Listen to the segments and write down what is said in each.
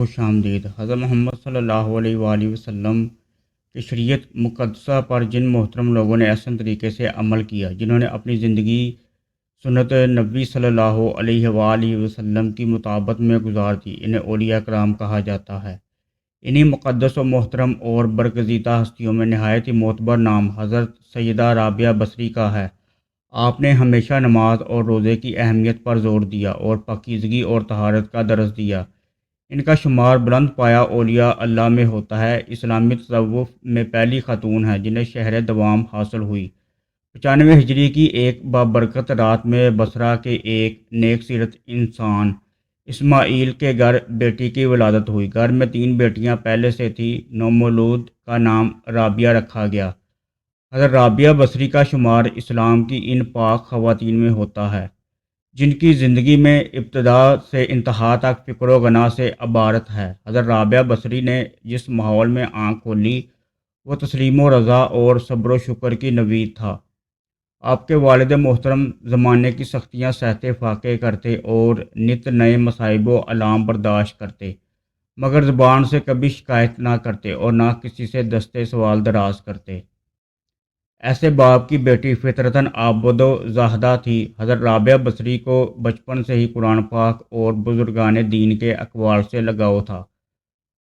خوش آمدید حضرت محمد صلی اللہ علیہ وآلہ وسلم کی شریعت مقدسہ پر جن محترم لوگوں نے احسن طریقے سے عمل کیا، جنہوں نے اپنی زندگی سنت نبی صلی اللہ علیہ وآلہ وسلم کی مطابقت میں گزار دی، انہیں اولیاء کرام کہا جاتا ہے۔ انہی مقدس و محترم اور برگزیدہ ہستیوں میں نہایت ہی معتبر نام حضرت سیدہ رابعہ بصری کا ہے۔ آپ نے ہمیشہ نماز اور روزے کی اہمیت پر زور دیا اور پاکیزگی اور طہارت کا درس دیا۔ ان کا شمار بلند پایا اولیاء اللہ میں ہوتا ہے۔ اسلامی تصوف میں پہلی خاتون ہیں جنہیں شہر دوام حاصل ہوئی۔ 95 ہجری کی ایک بابرکت رات میں بصرہ کے ایک نیک سیرت انسان اسماعیل کے گھر بیٹی کی ولادت ہوئی۔ گھر میں 3 بیٹیاں پہلے سے تھیں۔ نومولود کا نام رابعہ رکھا گیا۔ حضرت رابعہ بصری کا شمار اسلام کی ان پاک خواتین میں ہوتا ہے جن کی زندگی میں ابتدا سے انتہا تک فکر و غنا سے عبارت ہے۔ حضرت رابعہ بصری نے جس ماحول میں آنکھ کھولی وہ تسلیم و رضا اور صبر و شکر کی نوید تھا۔ آپ کے والد محترم زمانے کی سختیاں سہتے فاقے کرتے اور نت نئے مصائب و آلام برداشت کرتے، مگر زبان سے کبھی شکایت نہ کرتے اور نہ کسی سے دستے سوال دراز کرتے۔ ایسے باپ کی بیٹی فطرتاً عابد و زاہدہ تھی۔ حضرت رابعہ بصری کو بچپن سے ہی قرآن پاک اور بزرگان دین کے اقوال سے لگاؤ تھا۔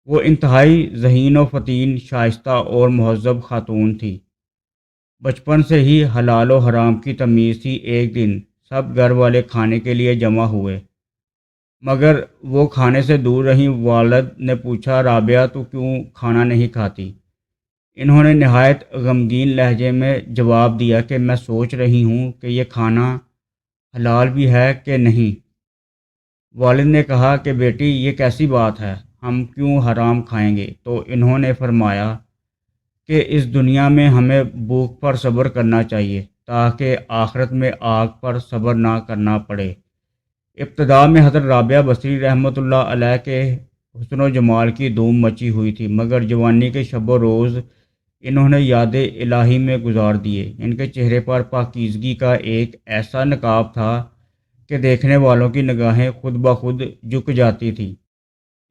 وہ انتہائی ذہین و فطین، شائستہ اور مہذب خاتون تھی۔ بچپن سے ہی حلال و حرام کی تمیز تھی۔ ایک دن سب گھر والے کھانے کے لیے جمع ہوئے مگر وہ کھانے سے دور رہیں۔ والد نے پوچھا، رابعہ تو کیوں کھانا نہیں کھاتی؟ انہوں نے نہایت غمگین لہجے میں جواب دیا کہ میں سوچ رہی ہوں کہ یہ کھانا حلال بھی ہے کہ نہیں۔ والد نے کہا کہ بیٹی یہ کیسی بات ہے، ہم کیوں حرام کھائیں گے؟ تو انہوں نے فرمایا کہ اس دنیا میں ہمیں بھوک پر صبر کرنا چاہیے تاکہ آخرت میں آگ پر صبر نہ کرنا پڑے۔ ابتدا میں حضرت رابعہ بصری رحمۃ اللہ علیہ کے حسن و جمال کی دھوم مچی ہوئی تھی، مگر جوانی کے شب و روز انہوں نے یاد الہی میں گزار دیے۔ ان کے چہرے پر پاکیزگی کا ایک ایسا نقاب تھا کہ دیکھنے والوں کی نگاہیں خود بخود جھک جاتی تھیں۔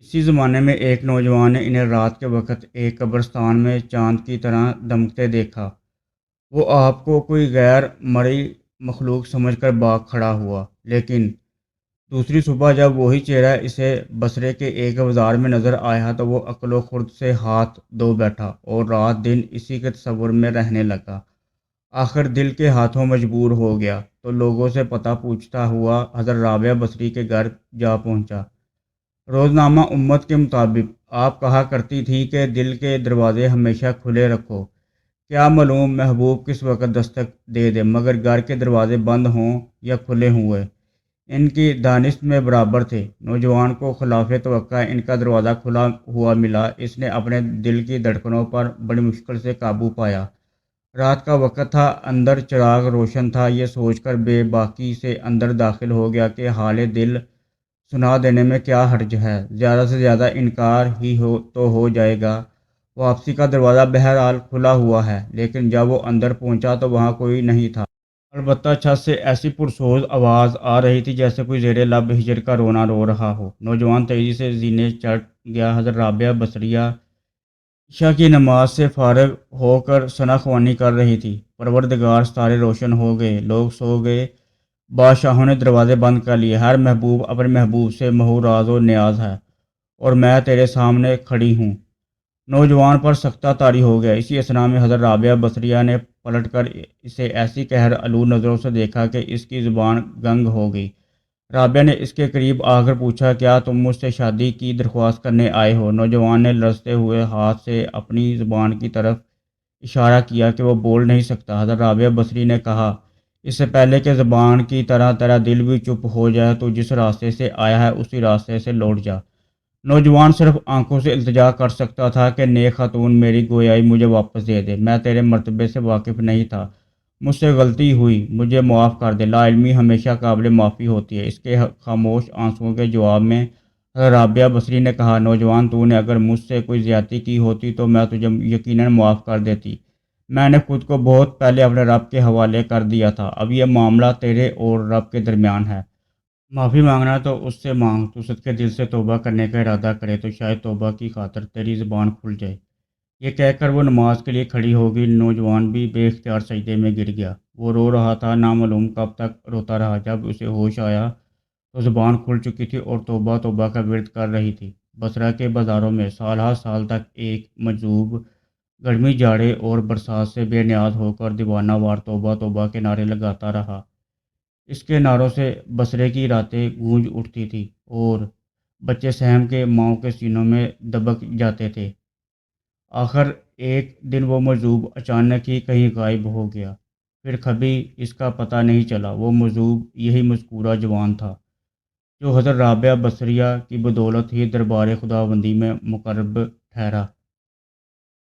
اسی زمانے میں ایک نوجوان نے انہیں رات کے وقت ایک قبرستان میں چاند کی طرح دمکتے دیکھا۔ وہ آپ کو کوئی غیر مرئی مخلوق سمجھ کر بھاگ کھڑا ہوا، لیکن دوسری صبح جب وہی چہرہ اسے بصرے کے ایک بازار میں نظر آیا تو وہ عقل و خرد سے ہاتھ دھو بیٹھا اور رات دن اسی کے تصور میں رہنے لگا۔ آخر دل کے ہاتھوں مجبور ہو گیا تو لوگوں سے پتہ پوچھتا ہوا حضرت رابعہ بصری کے گھر جا پہنچا۔ روزنامہ امت کے مطابق آپ کہا کرتی تھی کہ دل کے دروازے ہمیشہ کھلے رکھو، کیا معلوم محبوب کس وقت دستک دے دے، مگر گھر کے دروازے بند ہوں یا کھلے ہوئے ان کی دانست میں برابر تھے۔ نوجوان کو خلاف توقع ان کا دروازہ کھلا ہوا ملا۔ اس نے اپنے دل کی دھڑکنوں پر بڑی مشکل سے قابو پایا۔ رات کا وقت تھا، اندر چراغ روشن تھا۔ یہ سوچ کر بے باکی سے اندر داخل ہو گیا کہ حال دل سنا دینے میں کیا حرج ہے، زیادہ سے زیادہ انکار ہی ہو جائے گا۔ واپسی کا دروازہ بہرحال کھلا ہوا ہے، لیکن جب وہ اندر پہنچا تو وہاں کوئی نہیں تھا۔ البتہ چھت سے ایسی پرسوز آواز آ رہی تھی جیسے کوئی زیر لب ہجر کا رونا رو رہا ہو۔ نوجوان تیزی سے زینے چڑھ گیا۔ حضرت رابعہ بصریہ عشاء کی نماز سے فارغ ہو کر ثنا خوانی کر رہی تھی۔ پروردگار ستارے روشن ہو گئے، لوگ سو گئے، بادشاہوں نے دروازے بند کر لیے۔ ہر محبوب اپنے محبوب سے محو راز و نیاز ہے اور میں تیرے سامنے کھڑی ہوں۔ نوجوان پر سختہ طاری ہو گیا۔ اسی اثنا میں حضرت رابعہ بصریہ نے پلٹ کر اسے ایسی قہر آلود نظروں سے دیکھا کہ اس کی زبان گنگ ہو گئی۔ رابعہ نے اس کے قریب آ کر پوچھا، کیا تم مجھ سے شادی کی درخواست کرنے آئے ہو؟ نوجوان نے لرزتے ہوئے ہاتھ سے اپنی زبان کی طرف اشارہ کیا کہ وہ بول نہیں سکتا۔ حضرت رابعہ بصری نے کہا، اس سے پہلے کہ زبان کی طرح تیرا دل بھی چپ ہو جائے تو جس راستے سے آیا ہے اسی راستے سے لوٹ جا۔ نوجوان صرف آنکھوں سے التجا کر سکتا تھا کہ نیک خاتون میری گویائی مجھے واپس دے دے، میں تیرے مرتبے سے واقف نہیں تھا، مجھ سے غلطی ہوئی، مجھے معاف کر دے۔ لا علمی ہمیشہ قابل معافی ہوتی ہے۔ اس کے خاموش آنسوؤں کے جواب میں حضرت رابعہ بصری نے کہا، نوجوان تو نے اگر مجھ سے کوئی زیادتی کی ہوتی تو میں تجھے یقیناً معاف کر دیتی۔ میں نے خود کو بہت پہلے اپنے رب کے حوالے کر دیا تھا، اب یہ معاملہ تیرے اور رب کے درمیان ہے۔ معافی مانگنا تو اس سے مانگ تو صدقے دل سے توبہ کرنے کا ارادہ کرے تو شاید توبہ کی خاطر تیری زبان کھل جائے۔ یہ کہہ کر وہ نماز کے لیے کھڑی ہوگی۔ نوجوان بھی بے اختیار سجدے میں گر گیا۔ وہ رو رہا تھا، نامعلوم کب تک روتا رہا۔ جب اسے ہوش آیا تو زبان کھل چکی تھی اور توبہ توبہ کا ورد کر رہی تھی۔ بصرہ کے بازاروں میں سال ہر سال تک ایک مجذوب گرمی، جاڑے اور برسات سے بے نیاز ہو کر دیوانہ وار توبہ توبہ کے نعرے لگاتا رہا۔ اس کے نعروں سے بصرے کی راتیں گونج اٹھتی تھیں اور بچے سہم کے ماؤں کے سینوں میں دبک جاتے تھے۔ آخر ایک دن وہ مجذوب اچانک ہی کہیں غائب ہو گیا۔ پھر کبھی اس کا پتہ نہیں چلا۔ وہ مجذوب یہی مذکورہ جوان تھا جو حضرت رابعہ بصریہ کی بدولت ہی دربار خداوندی میں مقرب ٹھہرا۔